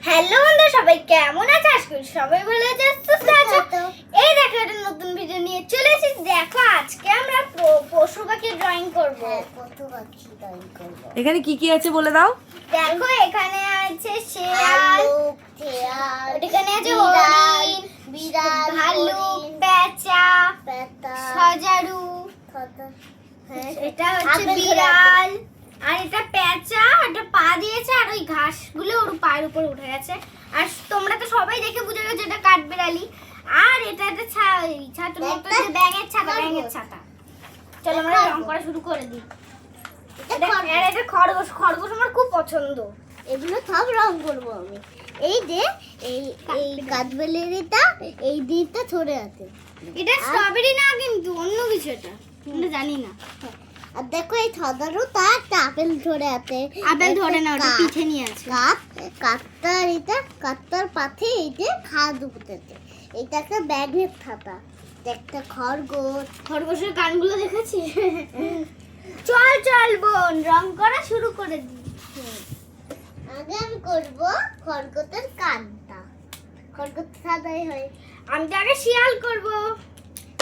Hello বন্ধুরা, সবাই কেমন আছো? আশা করি সবাই ভালো আছে, সুস্থ আছো। এই দেখো একটা নতুন ভিডিও নিয়ে চলে এসেছি। দেখো আজকে আমরা পশু পাখি ড্রয়িং করব। পশু পাখি ড্রয়িং করব। এখানে কি কি আছে বলে দাও। দেখো এখানে আছে শেয়াল, এখানে আছে হরিণ, বিড়াল, ভালুক, পেঁচা, সজারু, এটা হচ্ছে বিড়াল, আর এটা পেঁচা, এটা পা দিয়েছে আর ওই ঘাসগুলো ওর পায়ের উপর উঠে গেছে। আর তোমরা তো সবাই দেখে বুঝে গেছো এটা কাঠবিড়ালি। আর এটা একটা ছাতার মতো যে ব্যাঙের ছাতা। চলো আমরা রং করা শুরু করে দিই। এটা খরগোশ আমার খুব পছন্দ। এগুলো সব রং করবো আমি। এই যে এই কাঠবেলেরিটা এই দিকটা ছড়ে আছে। এটা স্ট্রবেরি না, কিন্তু অন্য কিছু, এটা আমরা জানি না। আর দেখো এই ছদারও তার একটা আপেল ধরে আছে। আপেল ধরে না, ওটা পিঠে নিয়ে আছে। কাঠটার পাথে এই যে খাদ উঠেছে। এইটা একটা ব্যাগের ছাতা। একটা খরগোশের কানগুলো দেখেছিস? চল বোন, রং করা শুরু করে দিই। আগে আমি করবো খরগোশের কানটা। খরগোশ সাদাই হয়। আমি তো আগে শিয়াল করব।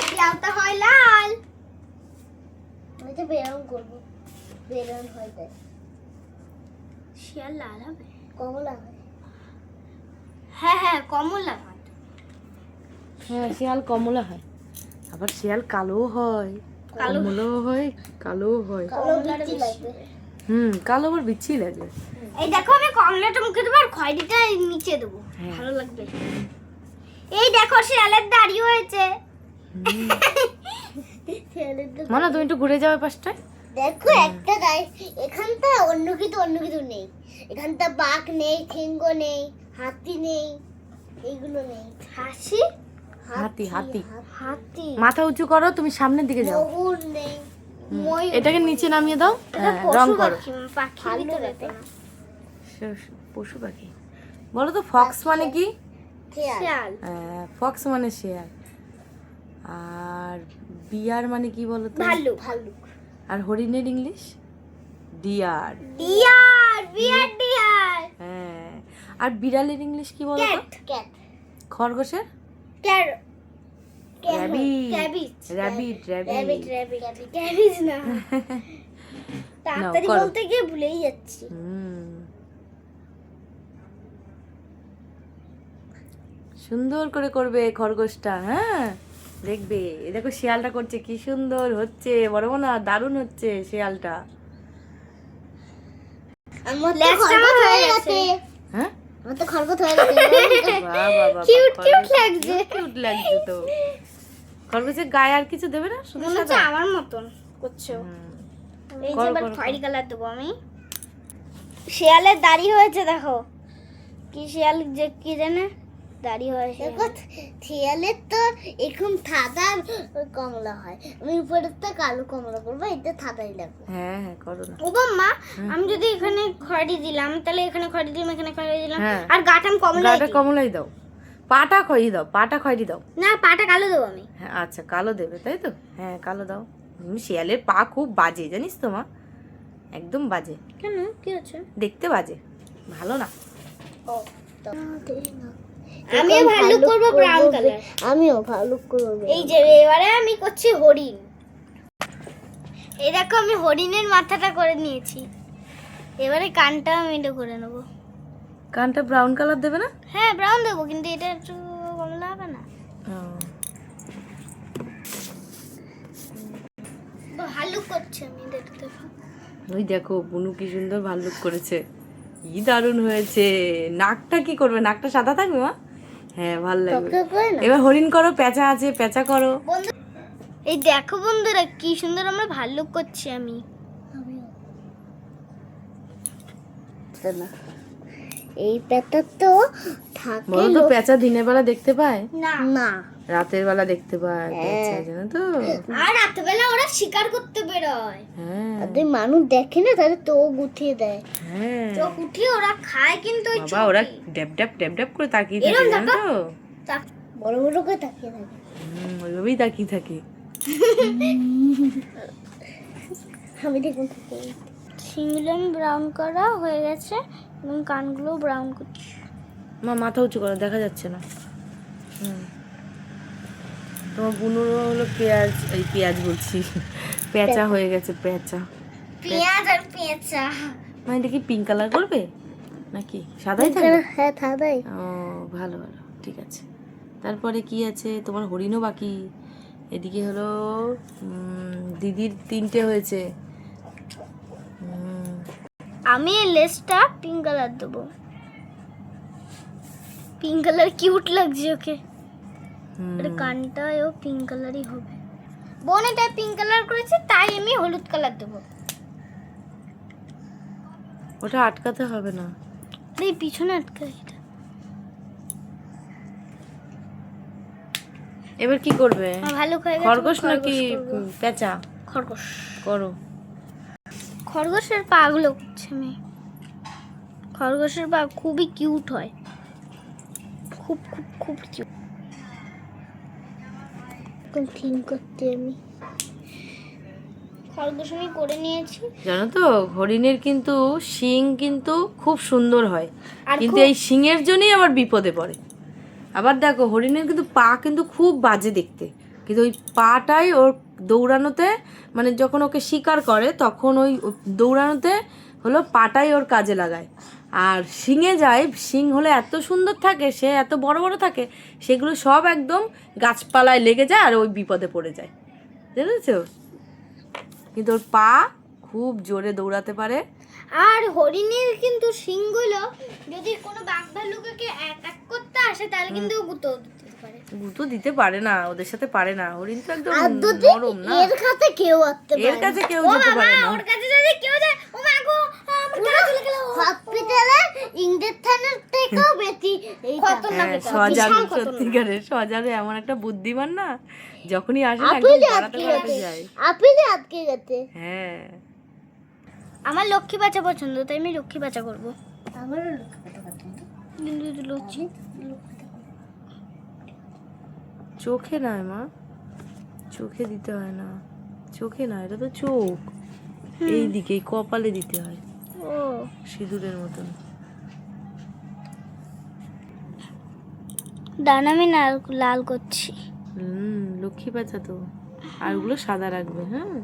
শিয়ালটা হয় লাল। আমি তো বেরং করবো। বেরং হয় তাই। শিয়াল লাল হবে, কমলা হয়। হ্যাঁ কমলা হয়। হ্যাঁ, শিয়াল কমলা হয়, আবার শিয়াল কালো হয়, কমলাও হয়, কালো হয়। কালো বিচি লাগবে। কালো আবার বিচ্ছি লাগবে। এই দেখো আমি কমলাটা মুখে দেবো আর খয়েরিটা নিচে দেবো, ভালো লাগবে। এই দেখো শিয়ালের দাড়ি হয়েছে। মানা তুমি একটু ঘুরে যাও পাশটায়। দেখো একটা এখানটা অন্য কিছু নেই। এখানটা বাঘ নেই, সিংহ নেই, হাতি নেই, এইগুলো নেই। হাতি মাথা উঁচু করো, তুমি সামনের দিকে যাও। ময়ূর নেই। এটাকে নিচে নামিয়ে দাও। রং করো। পাখির ভিতরে তো না। পশু পাখি বলো তো। ফক্স মানে কি? শিয়াল। ফক্স মানে শিয়াল। আর বিয়ার মানে কি বলো তো? ভাল্লুক। আর হরিণের ইংলিশ ডিয়ার। হ্যাঁ। আর বিড়ালের ইংলিশ কি বলো তো? ক্যাট। খরগোশের র্যাবিট। না, তাড়াতাড়ি বলতে গিয়ে ভুলেই যাচ্ছি। সুন্দর করে করবে খরগোশটা। হ্যাঁ, দেখবে। এ দেখো শিয়ালটা করছে, কি সুন্দর হচ্ছে। বড় না, দারুণ হচ্ছে শিয়ালটা। আমার খরগোশ হয়ে গেছে। হ্যাঁ, আমার তো খরগোশ হয়ে গেছে। বাহ কিউট লাগছে। কিউট লাগছে তো। খরগোশের গায়ে আর কিছু দেবে না? শুধু মনে হচ্ছে সাদা? আমার মতন করছো। এই যে এবার খয়েরি কালার দেবো আমি। শিয়ালের দাড়ি হয়েছে, দেখো কি শিয়াল যে কি জানে দাড়ি হয়েছে। দেখো শিয়ালের তো এরকম সাদা কমলা হয়। আমি উপরেরটা কালো কমলা করবো। এটা সাদাই লাগবে। হ্যাঁ করো না। ও বাম্মা, আমি যদি এখানে খয়েরি দিলাম, তাহলে এখানে খয়েরি দিলাম, এখানে খয়েরি দিলাম, হ্যাঁ। আর গাটা আমি গাটা কমলাই দাও। পাটা খয়েরি দাও, পাটা খয়েরি দাও। না, পাটা কালো দেবো আমি। হ্যাঁ আচ্ছা, কালো দেবে তাই তো? হ্যাঁ কালো দাও। শিয়ালের পা খুব বাজে, জানিস তো মা, একদম বাজে। কেন, কি হচ্ছে? দেখতে বাজে, ভালো না। আমি ভাল্লুক করব, ব্রাউন কালার। আমিও ভাল্লুক করব। এই যে এবারে আমি করছি হরিণ। এই দেখো আমি হরিণের মাথাটা করে নিয়েছি। এবারে কানটা আমি এটা করে নেব। কানটা ব্রাউন কালার দেবে না? হ্যাঁ ব্রাউন দেবো, কিন্তু এটা একটু কমলা হবে না? ভাল্লুক করছে আমি, দেখো। ওই দেখো বুনু কি সুন্দর ভাল্লুক করেছে, কি দারুণ হয়েছে। নাকটা কি করবে? নাকটা সাদা থাকবে মা? হ্যাঁ ভালো লাগবে। এবার হরিণ করো, পেঁচা আছে, পেঁচা করো। এই দেখো বন্ধুরা কি সুন্দর আমরা ভাল্লুক করছি আমি। এই পেঁচা তো থাকে। বলো তো, পেঁচা দিনের বেলা দেখতে পায় না, রাতের বেলা দেখতে পায় পেঁচা, জানো তো? আর রাতের বেলা ওরা শিকার করতে বেরোয়। হ্যাঁ, তাদের মানুষ দেখে না, তাদের চোখ উঠিয়ে দেয়। হ্যাঁ চোখ উঠিয়ে ওরা খায়, কিন্তু ওই বাবা ওরা ড্যাব ড্যাব করে তাকিয়ে থাকে, জানো তো? বড় বড় করে তাকিয়ে থাকে। ওইভাবেই তাকিয়ে থাকে। আমি দেখুন শিংগুলো ব্রাউন করা হয়ে গেছে এবং কানগুলো ব্রাউন করছি। মা মাথা উঁচু করো, দেখা যাচ্ছে না। তোমার বুনুরও হলো পেঁয়াজ, এই পেঁয়াজ বলছি, পেঁচা হয়ে গেছে, পেঁচা। পেঁয়াজ আর পেঁচা। মানে এটা কি পিঙ্ক কালার করবে নাকি সাদাই থাকবে? হ্যাঁ সাদাই। ও ভালো ভালো, ঠিক আছে। তারপরে কি আছে? তোমার হরিণও বাকি। এদিকে হলো দিদির 3টে হয়েছে। আমি এই লেসটা পিঙ্ক কালার দেবো, পিঙ্ক কালার কিউট লাগছে ওকে। আর কানটাও পিঙ্ক কালারই হবে। বোন এটা পিঙ্ক কালার করেছে, তাই আমি হলুদ কালার দেবো। ওটা আটকাতে হবে না, এই পিছনে আটকাই এটা। এবার কি করবে? ভালো হয়ে গেছে। খরগোশ নাকি পেঁচা? খরগোশ করো। খরগোশের পাগুলো করছে আমি। খরগোশের পা খুবই কিউট হয়, খুব খুব খুব কিউট। ক্লিন করতে আমি খরগোশ আমি করে নিয়েছি। জানো তো হরিণের কিন্তু শিং কিন্তু খুব সুন্দর হয়, আর কিন্তু এই শিংয়ের জন্যই আবার বিপদে পড়ে। আবার দেখো হরিণের কিন্তু পা কিন্তু খুব বাজে দেখতে, কিন্তু ওই পাটাই ওর দৌড়ানোতে, মানে যখন ওকে শিকার করে তখন ওই দৌড়ানোতে হলো পাটাই ওর কাজে লাগায়। আর শিঙে যায়, শিং হলে এত সুন্দর থাকে, সে এত বড় বড় থাকে, সেগুলো সব একদম গাছপালায় লেগে যায় আর ওই বিপদে পড়ে যায়, বুঝেছো? কিন্তু ওর পা খুব জোরে দৌড়াতে পারে। আর হরিণের কিন্তু শিংগুলো যদি কোনো বাঘ ভালুককে অ্যাটাক করতে আসে তাহলে কিন্তু গুঁতো দিতে পারে। গুঁতো দিতে পারে না, ওদের সাথে পারে না। হরিণ তো একদম নরম না, এর কাছে কেউ আসতে পারে এর কাছে কেউ যেতে পারে না। ওর কাছে যদি কেউ যায়, ও মা গো, আমার গা জ্বলে গেল। হসপিটালে ইঞ্জেকশনের থেকেও বেশি খতরনাক এটা, সজারু, বিশাল খতরনাক। সত্যিকারের সজারু এমন একটা বুদ্ধিমান না, যখনই আসে না আপেলে একদম আটকে গড়াতে গেছে যায়। আপেলে আটকে গেছে। হ্যাঁ, আমার লক্ষ্মী বাচ্চা পছন্দ, তাই আমি লক্ষ্মী বাচ্চা করবো। আমারও লক্ষ্মী চোখে নয় মা, চোখে দিতে হয় না, চোখে না, এটা তো চোখ, এই দিকে এই কপালে দিতে হয়, ও সিঁদুরের মতন। ডান আমি লাল করছি। লক্ষ্মী বাচ্চা তো, আর ওগুলো সাদা রাখবে, হ্যাঁ,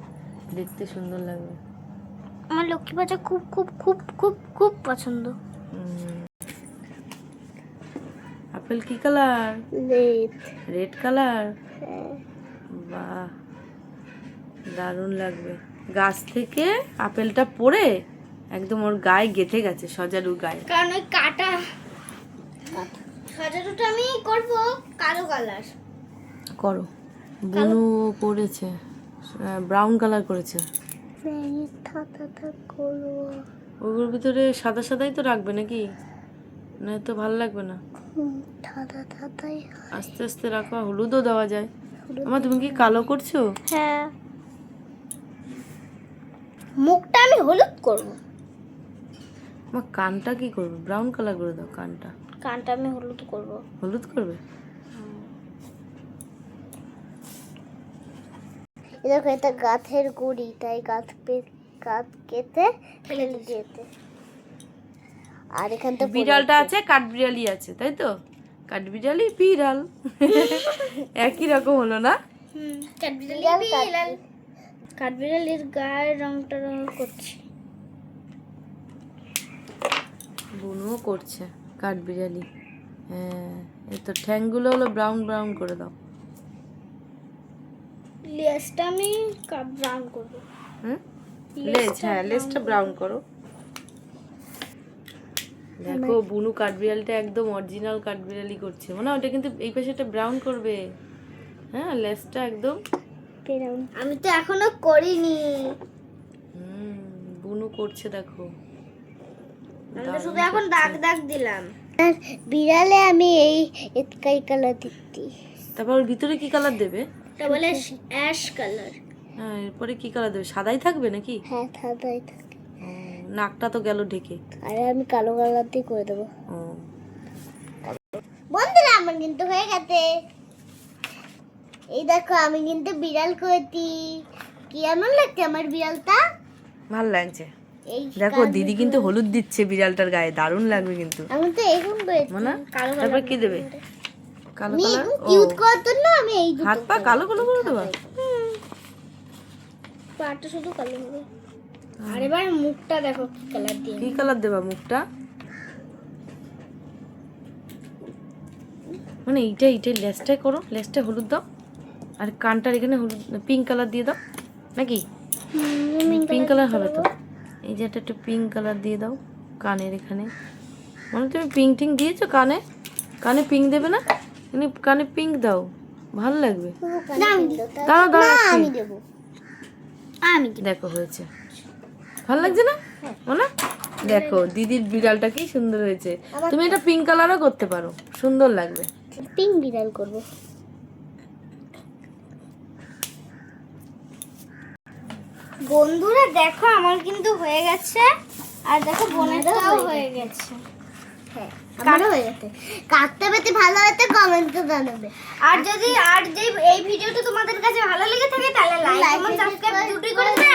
দেখতে সুন্দর লাগবে। আমার লক্ষ্মী বাচ্চা খুব খুব খুব খুব খুব পছন্দ। আপেল কি কালার? রেড। Red colour. বাহ, দারুণ লাগবে। গাছ থেকে আপেলটা পড়ে একদম ওর গায়ে গেঁথে গেছে, সজারুর গায়ে। কারণ ওই কাটা সাজানোটা আমি করব কালো কালার। করো। বুনু করেছে ব্রাউন কালার করেছে। ওগুলোর ভিতরে সাদা সাদাই তো রাখবে নাকি? না তো ভালো লাগবে না, আস্তে আস্তে রাখো। হলুদও দেওয়া যায়। আমার তুমি কি কালো করছো? হ্যাঁ, মুখটা আমি হলুদ করব। আমার কানটা কি করবে? ব্রাউন কালার করে দাও কানটা। কানটা আমি হলুদ করব। হলুদ করবে? দেখো এটা গাছের গুড়ি, তাই গাছ কেটে ফেলে দিয়েছে। আর এখানটা বিড়ালটা আছে, কাঠবিড়ালি আছে, তাই তো? কাঠবিড়ালি বিড়াল একই রকম হলো না? কাঠবিড়ালির গায়ের রংটা করছি। বুনুও করছে কাঠবিড়ালি। হ্যাঁ, এই তো ঠ্যাংগুলো হলো ব্রাউন ব্রাউন করে দাও। লেজটা আমি ব্রাউন করব। লেজ, হ্যাঁ লেজটা ব্রাউন করো। দেখো বুনু কাঠবিড়ালিটা একদম অরিজিনাল কাঠবিড়ালি করছে, মানে ওটা কিন্তু এই পাশেটা ব্রাউন করবে। হ্যাঁ, লেজটা একদম। আমি তো এখনো করিনি। বুনু করছে দেখো। আমি তো শুধু এখন দাগ দাগ দিলাম। আর বিড়ালে আমি এই স্কাই কালার দিচ্ছি। তারপর ওর ভিতরে কি কালার দেবে? এটা বলে অ্যাশ কালার। হ্যাঁ, এরপরে কি কালার দেবে? সাদাই থাকবে নাকি? হ্যাঁ সাদাই থাকে। নাকটা তো গেল ঢেকে। আরে আমি কালো কালার দিয়ে করে দেবো। ও বন্ধুরা আমার কিন্তু হয়ে গেছে। এই দেখো আমি কিন্তু বিড়াল করেছি। কি এমন লাগছে আমার বিড়ালটা? ভাল লাগছে। এই দেখো দিদি কিন্তু হলুদ দিচ্ছে বিড়ালটার গায়ে, দারুণ লাগবে কিন্তু। আমি তো এরকম করেছি। মানে তারপর কি দেবে? কালো আমি কালার, এরকম কিউট করার না আমি এই দুটো হাত পা কালো কালো করে দেবা। পাটা শুধু কালো হবে। আর এবার মুখটা দেখো কি কালার দিয়ে। কি কালার দেবা মুখটা? মানে এইটাই লেজটাই করো, লেজটা হলুদ দাও, আর কানটার এখানে হলুদ পিঙ্ক কালার দিয়ে দাও নাকি? পিঙ্ক কালার হবে তো। এই যে একটু পিঙ্ক কালার দিয়ে দাও কানের এখানে। মানে তুমি পিঙ্ক টিঙ্ক দিয়েছো কানে? কানে পিঙ্ক দেবে না? কানে পিঙ্ক দাও, ভালো লাগবে। দাঁড়াও দাঁড়াও, আমি দেবো। দেখো হয়েছে, ভালো লাগছে না বলো? দেখো দিদির বিড়ালটা কি সুন্দর হয়েছে। তুমি এটা পিঙ্ক কালারও করতে পারো, সুন্দর লাগবে। পিঙ্ক বিড়াল করবো। বন্ধুরা দেখো আমার কিন্তু হয়ে গেছে, আর দেখো বোনেরটাও হয়ে গেছে। হ্যাঁ আমারও হয়ে গেছে। কাটতে পেতে ভালো হতে কমেন্টে জানাবে। আর যদি এই ভিডিওটা তোমাদের কাছে ভালো লেগে থাকে তাহলে লাইক কমেন্ট সাবস্ক্রাইব দুটোই করে দেবে।